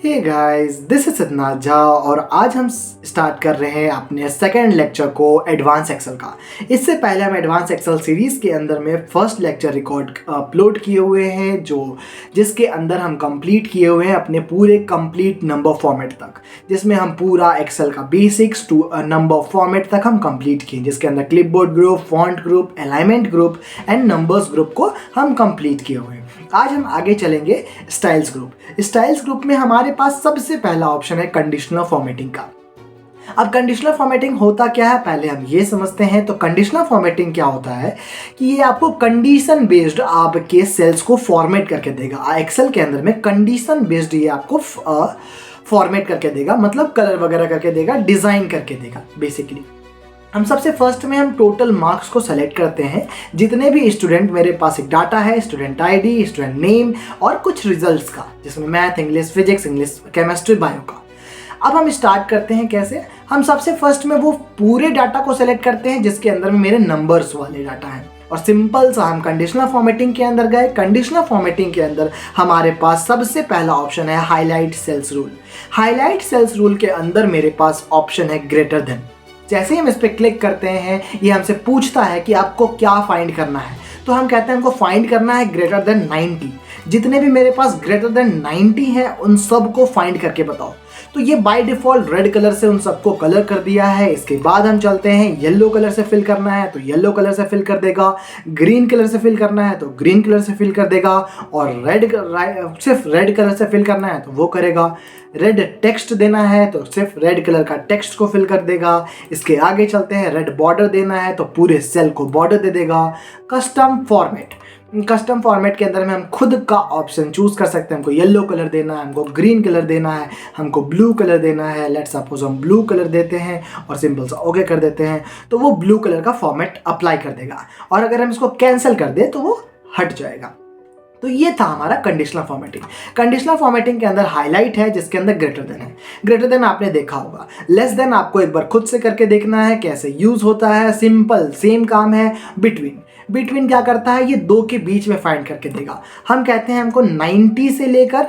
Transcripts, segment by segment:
Hey guys, this is Siddhnath Jha और आज हम स्टार्ट कर रहे हैं अपने सेकेंड लेक्चर को एडवांस एक्सेल का। इससे पहले हम एडवांस एक्सेल सीरीज़ के अंदर में फर्स्ट लेक्चर रिकॉर्ड अपलोड किए हुए हैं जिसके अंदर हम कंप्लीट किए हुए हैं अपने पूरे कंप्लीट नंबर फॉर्मेट तक, जिसमें हम पूरा एक्सेल का बेसिक्स टू नंबर फॉर्मेट तक हम कंप्लीट किए, जिसके अंदर clipboard group, font group, alignment group and numbers group को हम कंप्लीट किए हुए हैं। आज हम आगे चलेंगे स्टाइल्स ग्रुप। स्टाइल्स ग्रुप में हमारे पास सबसे पहला ऑप्शन है कंडीशनल फॉर्मेटिंग का। अब कंडीशनल फॉर्मेटिंग होता क्या है, पहले हम ये समझते हैं। तो कंडीशनल फॉर्मेटिंग क्या होता है कि ये आपको कंडीशन बेस्ड आपके सेल्स को फॉर्मेट करके देगा। एक्सेल के अंदर में कंडीशन बेस्ड ये आपको फॉर्मेट करके देगा, मतलब कलर वगैरह करके देगा, डिज़ाइन करके देगा। बेसिकली हम सबसे फर्स्ट में हम टोटल मार्क्स को सेलेक्ट करते हैं। जितने भी स्टूडेंट, मेरे पास एक डाटा है, स्टूडेंट आईडी, स्टूडेंट नेम और कुछ रिजल्ट्स का, जिसमें math, English, physics, English, chemistry, bio का। अब हम स्टार्ट करते हैं कैसे। हम सबसे फर्स्ट में वो पूरे डाटा को सेलेक्ट करते हैं जिसके अंदर में मेरे नंबर्स वाले डाटा हैं, और सिंपल सा हम कंडीशनल फॉर्मेटिंग के अंदर गए। कंडीशनल फॉर्मेटिंग के अंदर हमारे पास सबसे पहला ऑप्शन है highlight cells rule. Highlight cells rule के अंदर मेरे पास ऑप्शन है ग्रेटर देन। जैसे ही हम इस पर क्लिक करते हैं, ये हमसे पूछता है कि आपको क्या फाइंड करना है। तो हम कहते हैं हमको फाइंड करना है ग्रेटर देन 90। जितने भी मेरे पास ग्रेटर देन 90 हैं उन सब को फाइंड करके बताओ। तो ये बाय डिफ़ॉल्ट रेड कलर से उन सबको कलर कर दिया है। इसके बाद हम चलते हैं, येलो कलर से फिल करना है तो येलो कलर से फिल कर देगा, ग्रीन कलर से फिल करना है तो ग्रीन कलर से फिल कर देगा, और सिर्फ रेड कलर से फिल करना है तो वो करेगा। रेड टेक्स्ट देना है तो सिर्फ रेड कलर का टेक्स्ट को फिल कर देगा। इसके आगे चलते हैं, रेड बॉर्डर देना है तो पूरे सेल को बॉर्डर दे देगा। कस्टम फॉर्मेट, कस्टम फॉर्मेट के अंदर में हम खुद का ऑप्शन चूज कर सकते हैं। हमको येलो कलर देना है, हमको ग्रीन कलर देना है, हमको ब्लू कलर देना है। लेट्स सपोज हम ब्लू कलर देते हैं और सिंपल सा ओके कर देते हैं, तो वो ब्लू कलर का फॉर्मेट अप्लाई कर देगा। और अगर हम इसको कैंसिल कर दे तो वो हट जाएगा। तो ये था हमारा कंडीशनल फॉर्मेटिंग। कंडीशनल फॉर्मेटिंग के अंदर हाईलाइट है जिसके अंदर ग्रेटर देन है। ग्रेटर देन आपने देखा होगा। लेस देन आपको एक बार खुद से करके देखना है कैसे यूज होता है। सिंपल सेम काम है। बिटवीन, बिटवीन क्या करता है, ये दो के बीच में फाइंड करके देगा। हम कहते हैं हमको 90 से लेकर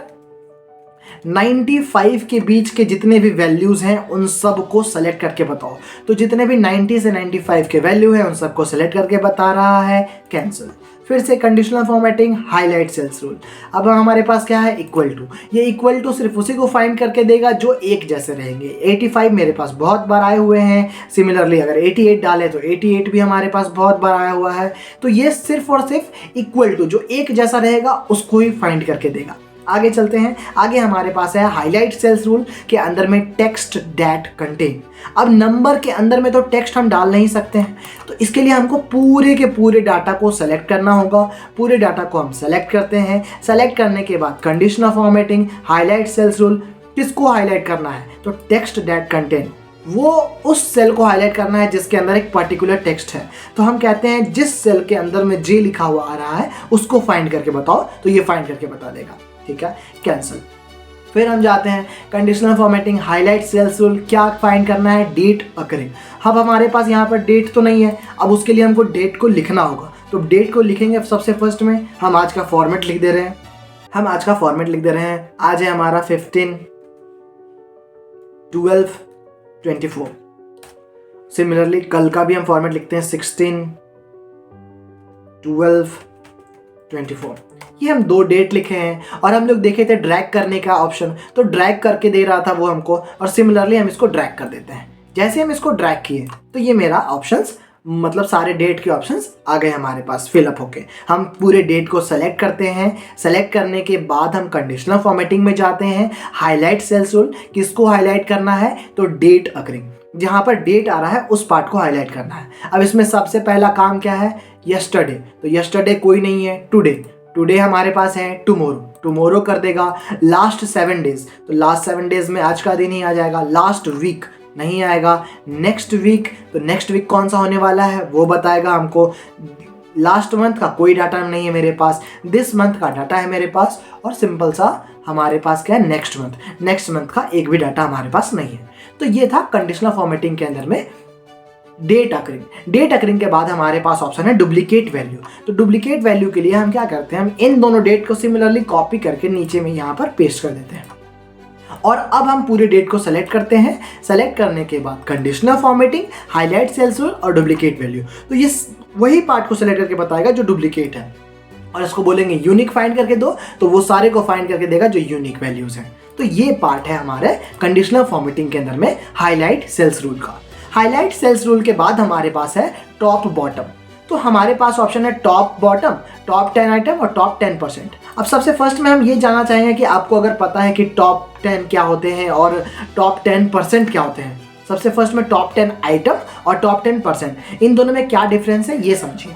95 के बीच के जितने भी वैल्यूज हैं उन सब को सेलेक्ट करके बताओ। तो जितने भी 90 से 95 के वैल्यू हैं उन सबको सेलेक्ट करके बता रहा है कैंसिल। फिर से conditional formatting, highlight cells rule. अब हमारे पास क्या है, इक्वल टू। ये इक्वल टू सिर्फ उसी को फाइंड करके देगा जो एक जैसे रहेंगे। 85 मेरे पास बहुत बार आए हुए हैं। सिमिलरली अगर 88 डाले तो 88 भी हमारे पास बहुत बार आया हुआ है। तो ये सिर्फ और सिर्फ इक्वल टू जो एक जैसा रहेगा उसको ही फाइंड करके देगा। आगे चलते हैं। आगे हमारे पास है हाईलाइट सेल्स रूल के अंदर में टेक्स्ट दैट कंटेन। अब नंबर के अंदर में तो टेक्स्ट हम डाल नहीं सकते हैं, तो इसके लिए हमको पूरे के पूरे डाटा को सेलेक्ट करना होगा। पूरे डाटा को हम सेलेक्ट करते हैं। सेलेक्ट करने के बाद conditional formatting, highlight cells rule. किसको हाईलाइट करना है, तो टेक्स्ट दैट कंटेन, वो उस सेल को हाईलाइट करना है जिसके अंदर एक पर्टिकुलर टेक्स्ट है। तो हम कहते हैं जिस सेल के अंदर में जे लिखा हुआ आ रहा है उसको फाइंड करके बताओ, तो ये फाइंड करके बता देगा। ठीक है, कैंसिल। फिर हम जाते हैं conditional formatting, highlight cells rule. क्या फाइंड करना है, डेट अकरिंग। अब हमारे पास यहाँ पर डेट तो नहीं है, अब उसके लिए हमको डेट को लिखना होगा। तो डेट को लिखेंगे सबसे फर्स्ट में हम आज का फॉर्मेट लिख दे रहे हैं। आज है हमारा 15/12/24। सिमिलरली कल का भी हम फॉर्मेट लिखते हैं 16/12/24। ये हम दो डेट लिखे हैं। और हम लोग देखे थे ड्रैग करने का ऑप्शन, तो ड्रैग करके दे रहा था वो हमको, और सिमिलरली हम इसको ड्रैग कर देते हैं। जैसे हम इसको ड्रैग किए तो ये मेरा ऑप्शंस, मतलब सारे डेट के ऑप्शंस आ गए हमारे पास फिलअप होके। हम पूरे डेट को सेलेक्ट करते हैं। सेलेक्ट करने के बाद हम कंडीशनल फॉर्मेटिंग में जाते हैं। हाईलाइट सेल्स रूल, किसको हाईलाइट करना है, तो डेट अकरिंग। जहाँ पर डेट आ रहा है उस पार्ट को हाईलाइट करना है। अब इसमें सबसे पहला काम क्या है, यस्टरडे। तो यस्टरडे कोई नहीं है, टुडे हमारे पास है, टुमारो कर देगा। लास्ट 7 डेज, तो लास्ट 7 डेज में आज का दिन ही आ जाएगा। लास्ट वीक नहीं आएगा। नेक्स्ट वीक, तो नेक्स्ट वीक कौन सा होने वाला है वो बताएगा हमको। लास्ट मंथ का कोई डाटा नहीं है मेरे पास। दिस मंथ का डाटा है मेरे पास। और सिंपल सा हमारे पास क्या है, नेक्स्ट मंथ का एक भी डाटा हमारे पास नहीं है। तो ये था कंडीशनल फॉर्मेटिंग के अंदर में डेट अकरिंग के बाद हमारे पास ऑप्शन है डुप्लीकेट वैल्यू। तो डुप्लीकेट वैल्यू के लिए हम क्या करते हैं, हम इन दोनों डेट को सिमिलरली कॉपी करके नीचे में यहाँ पर पेस्ट कर देते हैं। और अब हम पूरी डेट को सेलेक्ट करते हैं। सेलेक्ट करने के बाद conditional formatting, highlight cells rule और डुप्लीकेट वैल्यू। तो ये वही पार्ट को सेलेक्ट करके बताएगा जो डुप्लीकेट है, और इसको बोलेंगे यूनिक फाइंड करके दो, तो वो सारे को फाइंड करके देगा जो यूनिक वैल्यूज हैं। तो ये पार्ट है हमारे कंडीशनल फॉर्मेटिंग के अंदर में हाईलाइट सेल्स रूल का। हाईलाइट सेल्स रूल के बाद हमारे पास है टॉप बॉटम। तो हमारे पास ऑप्शन है टॉप बॉटम, टॉप 10 आइटम और टॉप 10%। अब सबसे फर्स्ट में हम ये जानना चाहेंगे कि आपको अगर पता है कि टॉप 10 क्या होते हैं और टॉप 10% क्या होते हैं। सबसे फर्स्ट में टॉप 10 आइटम और टॉप 10%, इन दोनों में क्या डिफरेंस है ये समझिए।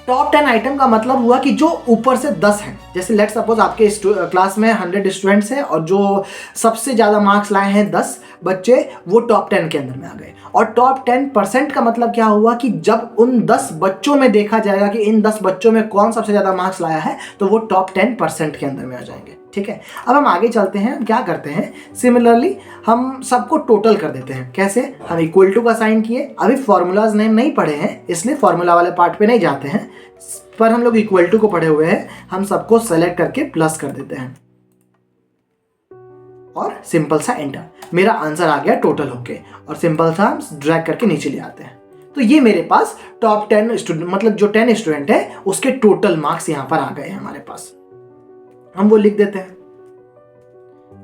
टॉप 10 आइटम का मतलब हुआ कि जो ऊपर से 10 हैं। जैसे लेट सपोज आपके क्लास में 100 स्टूडेंट्स हैं और जो सबसे ज़्यादा मार्क्स लाए हैं 10 बच्चे, वो टॉप 10 के अंदर में आ गए। और टॉप 10% का मतलब क्या हुआ कि जब उन 10 बच्चों में देखा जाएगा कि इन 10 बच्चों में कौन सबसे ज़्यादा मार्क्स लाया है, तो वो टॉप 10% के अंदर में आ जाएंगे। ठीक है, अब हम आगे चलते हैं। हम क्या करते हैं, सिमिलरली हम सबको टोटल कर देते हैं। कैसे, हम इक्वल टू का साइन किए। अभी फॉर्मूलाज नहीं पढ़े हैं, इसलिए फॉर्मूला वाले पार्ट पे नहीं जाते हैं, पर हम लोग इक्वल टू को पढ़े हुए हैं। हम सबको सेलेक्ट करके प्लस कर देते हैं और सिंपल सा एंटर। मेरा आंसर आ गया टोटल होके, और सिंपल सा हम ड्रैग करके नीचे ले आते हैं। तो ये मेरे पास टॉप 10 स्टूडेंट, मतलब जो 10 स्टूडेंट है उसके टोटल मार्क्स यहाँ पर आ गए हैं हमारे पास। हम वो लिख देते हैं,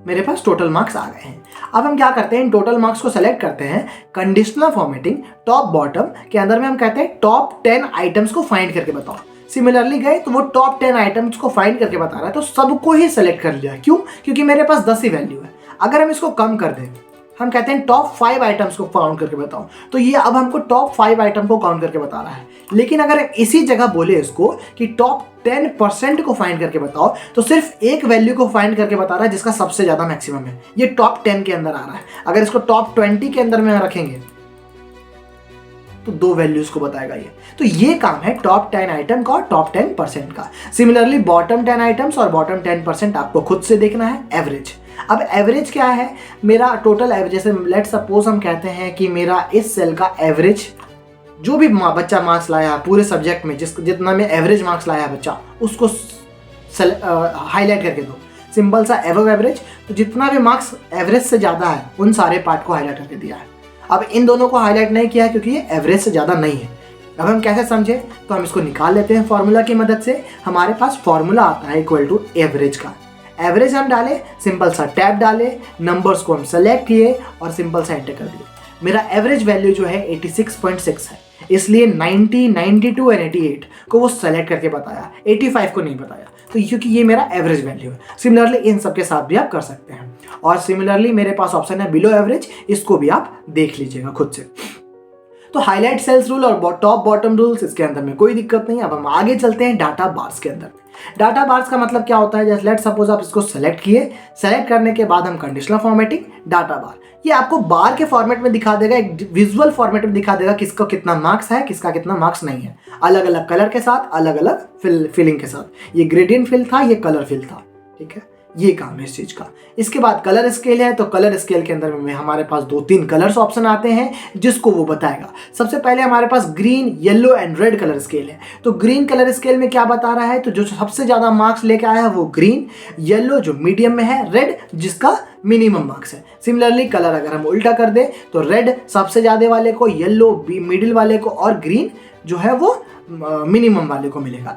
मेरे पास टोटल मार्क्स आ गए हैं। अब हम क्या करते हैं, इन टोटल मार्क्स को सेलेक्ट करते हैं। कंडीशनल फॉर्मेटिंग टॉप बॉटम के अंदर में हम कहते हैं टॉप 10 आइटम्स को फाइंड करके बताओ। सिमिलरली गए तो वो टॉप 10 आइटम्स को फाइंड करके बता रहा है, तो सबको ही सेलेक्ट कर लिया। क्यों? क्योंकि मेरे पास 10 ही वैल्यू है। अगर हम इसको कम कर दें, हम कहते हैं टॉप 5 आइटम्स को काउंट करके बताओ, तो ये अब हमको टॉप 5 आइटम को काउंट करके बता रहा है। लेकिन अगर इसी जगह बोले इसको कि टॉप 10% को फाइंड करके बताओ, तो सिर्फ एक वैल्यू को फाइंड करके बता रहा है जिसका सबसे ज़्यादा मैक्सिमम है। ये टॉप 10 के अंदर आ रहा है। अगर इसको टॉप 20 के अंदर में रखेंगे तो 2 वैल्यूज को बताएगा ये। तो ये काम है टॉप 10 आइटम का और टॉप 10% का। सिमिलरली बॉटम 10 आइटम्स और बॉटम 10% आपको खुद से देखना है। एवरेज, अब एवरेज क्या है, मेरा टोटल एवरेज, जैसे लेट सपोज हम कहते हैं कि मेरा इस सेल का एवरेज, जो भी बच्चा मार्क्स लाया पूरे सब्जेक्ट में, जितना में एवरेज मार्क्स लाया है बच्चा, उसको हाईलाइट करके दो। सिंपल सा एवव एवरेज, तो जितना भी मार्क्स एवरेज से ज़्यादा है उन सारे पार्ट को हाईलाइट करके दिया है। अब इन दोनों को हाईलाइट नहीं किया है क्योंकि ये एवरेज से ज़्यादा नहीं है। अब हम कैसे समझे, तो हम इसको निकाल लेते हैं फॉर्मूला की मदद से। हमारे पास फॉर्मूला आता है इक्वल टू एवरेज का। एवरेज हम डाले, सिंपल सा टैब डाले, नंबर्स को हम सेलेक्ट किए और सिंपल सा एंटर कर दिए। मेरा एवरेज वैल्यू जो है 86.6 है, इसलिए 90, 92 और 88 को वो सेलेक्ट करके बताया, 85 को नहीं बताया, तो क्योंकि ये मेरा एवरेज वैल्यू है। सिमिलरली इन सब के साथ भी आप कर सकते हैं। और सिमिलरली मेरे पास ऑप्शन है बिलो एवरेज, इसको भी आप देख लीजिएगा खुद से। तो हाईलाइट सेल्स रूल और टॉप बॉटम रूल्स, इसके अंदर में कोई दिक्कत नहीं। अब हम आगे चलते हैं डाटा बार्स के अंदर। डाटा बार्स का मतलब क्या होता है, जैसे लेट सपोज आप इसको सेलेक्ट किए, सेलेक्ट करने के बाद हम कंडीशनल फॉर्मेटिंग डाटा बार, ये आपको बार के फॉर्मेट में दिखा देगा, एक विजुअल फॉर्मेट में दिखा देगा किसका कितना मार्क्स है, किसका कितना मार्क्स नहीं है, अलग अलग कलर के साथ, अलग अलग फिलिंग के साथ। ये ग्रेडियंट फिल था, ये कलर फिल था। ठीक है, ये काम है इस चीज़ का। इसके बाद कलर स्केल है, तो कलर स्केल के अंदर में हमारे पास 2-3 कलर्स ऑप्शन आते हैं जिसको वो बताएगा। सबसे पहले हमारे पास green, yellow and red colour scale है। तो ग्रीन कलर स्केल में क्या बता रहा है, तो जो सबसे ज़्यादा मार्क्स लेके आया है वो ग्रीन, येलो जो मीडियम में है, रेड जिसका मिनिमम मार्क्स है। सिमिलरली कलर अगर हम उल्टा कर दे तो रेड सबसे ज़्यादा वाले को, येलो मिडिल वाले को और ग्रीन जो है वो मिनिमम वाले को मिलेगा।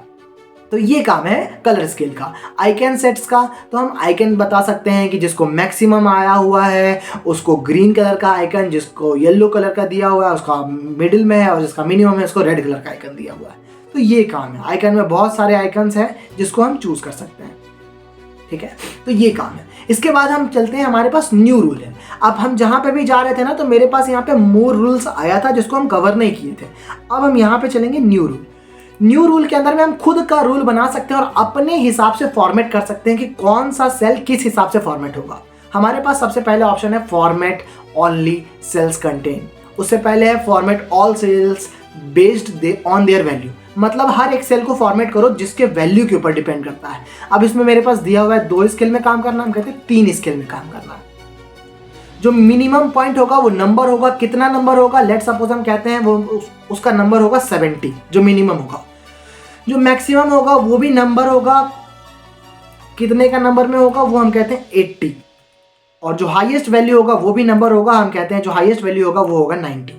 तो ये काम है कलर स्केल का। आइकन सेट्स का, तो हम आइकन बता सकते हैं कि जिसको मैक्सिमम आया हुआ है उसको ग्रीन कलर का आइकन, जिसको येलो कलर का दिया हुआ है उसका मिडिल में है, और जिसका मिनिमम है उसको रेड कलर का आइकन दिया हुआ है। तो ये काम है। आइकन में बहुत सारे आइकन्स हैं जिसको हम चूज कर सकते हैं। ठीक है, तो ये काम है। इसके बाद हम चलते हैं, हमारे पास न्यू रूल है। अब हम जहाँ पे भी जा रहे थे ना, तो मेरे पास यहाँ पे मोर रूल्स आया था जिसको हम कवर नहीं किए थे। अब हम यहाँ पे चलेंगे न्यू रूल। न्यू रूल के अंदर में हम खुद का रूल बना सकते हैं और अपने हिसाब से फॉर्मेट कर सकते हैं कि कौन सा सेल किस हिसाब से फॉर्मेट होगा। हमारे पास सबसे पहले ऑप्शन है फॉर्मेट ओनली सेल्स कंटेन। उससे पहले है format all cells based on their value, मतलब हर एक सेल को फॉर्मेट करो जिसके वैल्यू के ऊपर डिपेंड करता है। अब इसमें मेरे पास दिया हुआ है 2 स्केल में काम करना, हम कहते हैं 3 स्केल में काम करना। जो मिनिमम पॉइंट होगा वो नंबर होगा, कितना नंबर होगा, लेट सपोज हम कहते हैं वो उसका नंबर होगा 70 जो मिनिमम होगा। जो मैक्सिमम होगा वो भी नंबर होगा, कितने का नंबर में होगा वो हम कहते हैं 80। और जो हाईएस्ट वैल्यू होगा वो भी नंबर होगा, हम कहते हैं जो हाईएस्ट वैल्यू होगा वो होगा 90।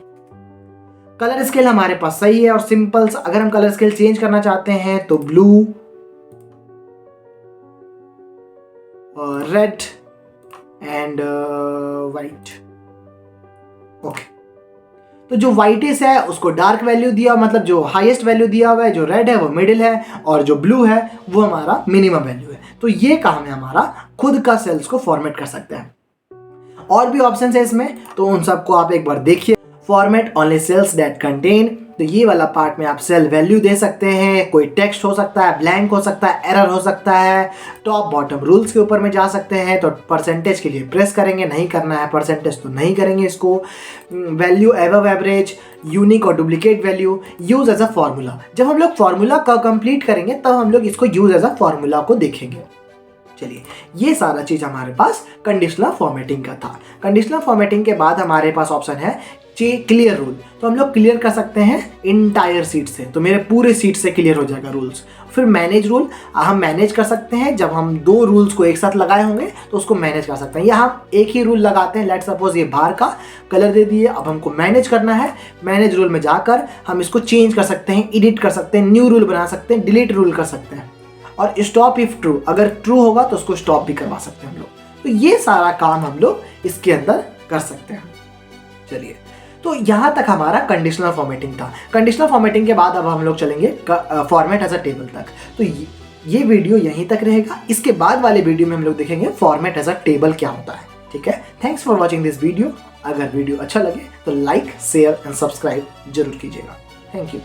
कलर स्केल हमारे पास सही है और सिंपल। अगर हम कलर स्केल चेंज करना चाहते हैं तो blue, red and white. Okay, तो जो वाइटिस है उसको डार्क वैल्यू दिया, मतलब जो हाईएस्ट वैल्यू दिया हुआ है, जो रेड है वो मिडिल है और जो ब्लू है वो हमारा मिनिमम वैल्यू है। तो ये काम है हमारा, खुद का सेल्स को फॉर्मेट कर सकते हैं। और भी ऑप्शन है इसमें, तो उन सबको आप एक बार देखिए। Format only cells that contain, तो ये वाला पार्ट में आप सेल वैल्यू दे सकते हैं, कोई टेक्स्ट हो सकता है, ब्लैंक हो सकता है, एरर हो सकता है। टॉप बॉटम रूल्स के ऊपर में जा सकते हैं, तो परसेंटेज के लिए प्रेस करेंगे, नहीं करना है परसेंटेज तो नहीं करेंगे इसको। वैल्यू एबव एवरेज, यूनिक और duplicate value, use as a formula. जब हम लोग फॉर्मूला का कंप्लीट करेंगे तब हम लोग इसको यूज एज अ फॉर्मूला को देखेंगे। चलिए, ये सारा चीज हमारे पास कंडीशनल फॉर्मेटिंग का था। कंडीशनल फॉर्मेटिंग के बाद हमारे पास ऑप्शन है क्लियर रूल। तो हम लोग क्लियर कर सकते हैं इंटायर सीट से, तो मेरे पूरे सीट से क्लियर हो जाएगा रूल्स। फिर मैनेज रूल, हम मैनेज कर सकते हैं, जब हम दो रूल्स को एक साथ लगाए होंगे तो उसको मैनेज कर सकते हैं। या हम एक ही रूल लगाते हैं, लेट सपोज ये बाहर का कलर दे दिए, अब हमको मैनेज करना है। मैनेज रूल में जाकर हम इसको चेंज कर सकते हैं, एडिट कर सकते हैं, न्यू रूल बना सकते हैं, डिलीट रूल कर सकते हैं। और स्टॉप इफ ट्रू, अगर ट्रू होगा तो उसको स्टॉप भी करवा सकते हैं हम लोग। तो ये सारा काम हम लोग इसके अंदर कर सकते हैं। चलिए, तो यहाँ तक हमारा कंडीशनल फॉर्मेटिंग था। कंडीशनल फॉर्मेटिंग के बाद अब हम लोग चलेंगे फॉर्मेट एज अ टेबल तक। तो ये वीडियो यहीं तक रहेगा। इसके बाद वाले वीडियो में हम लोग देखेंगे फॉर्मेट एज अ टेबल क्या होता है। ठीक है, thanks for watching this video. अगर वीडियो अच्छा लगे तो लाइक, शेयर एंड सब्सक्राइब जरूर कीजिएगा। Thank you.